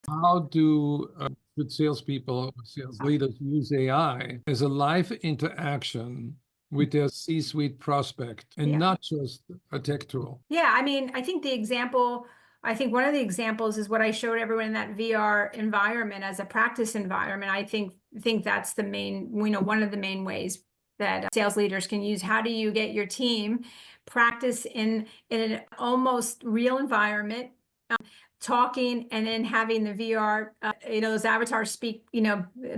how do good salespeople, sales leaders use AI as a live interaction with their C-suite prospect and Yeah. not just a tech tool? Yeah, I mean, I think one of the examples is what I showed everyone in that VR environment as a practice environment. I think that's the main, one of the main ways that sales leaders can use. How do you get your team practice in an almost real environment, talking, and then having the VR, those avatars speak,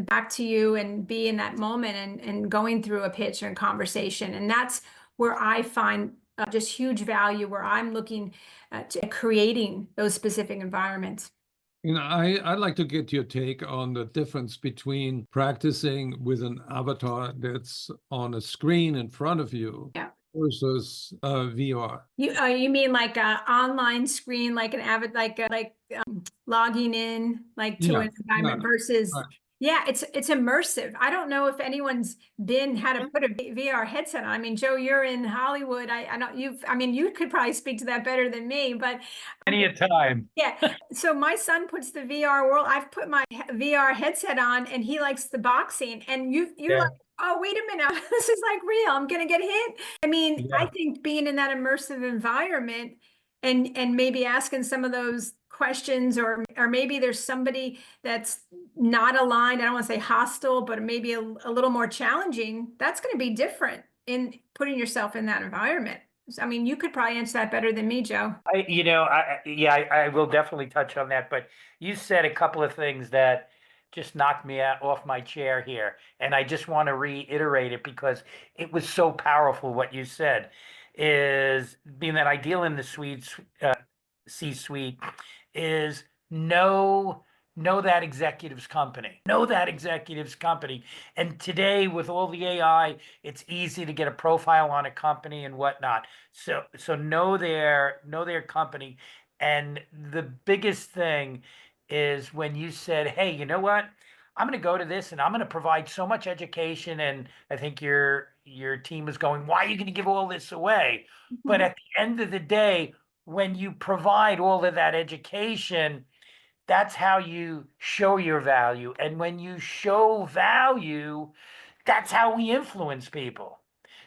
back to you and be in that moment and going through a pitch and conversation. And that's where I find just huge value, where I'm looking to creating those specific environments. I'd like to get your take on the difference between practicing with an avatar that's on a screen in front of you Yeah. versus VR. You mean like a online screen, like an avid, logging in like to Yeah, an yeah, environment versus, right. yeah, it's immersive. I don't know if anyone's had to put a VR headset on. I mean, Joe, you're in Hollywood. I know I mean, you could probably speak to that better than me, but Any a time. yeah. So my son puts the VR world. I've put my VR headset on, and he likes the boxing. And you're Yeah. like, oh, wait a minute, this is like real. I'm gonna get hit. I mean, I Yeah. think being in that immersive environment and maybe asking some of those questions, or maybe there's somebody that's not aligned. I don't want to say hostile, but maybe a little more challenging. That's going to be different in putting yourself in that environment. I mean, you could probably answer that better than me, Joe. I will definitely touch on that, but you said a couple of things that just knocked me off my chair here, and I just want to reiterate it because it was so powerful what you said. Is being that I deal in the C-suite, is know that executive's company, and today with all the AI, it's easy to get a profile on a company and whatnot. So know their company. And the biggest thing is when you said, hey, you know what? I'm going to go to this and I'm going to provide so much education. And I think your team is going, why are you going to give all this away? But at the end of the day, when you provide all of that education, that's how you show your value. And when you show value, that's how we influence people.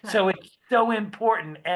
So Right. it's so important. And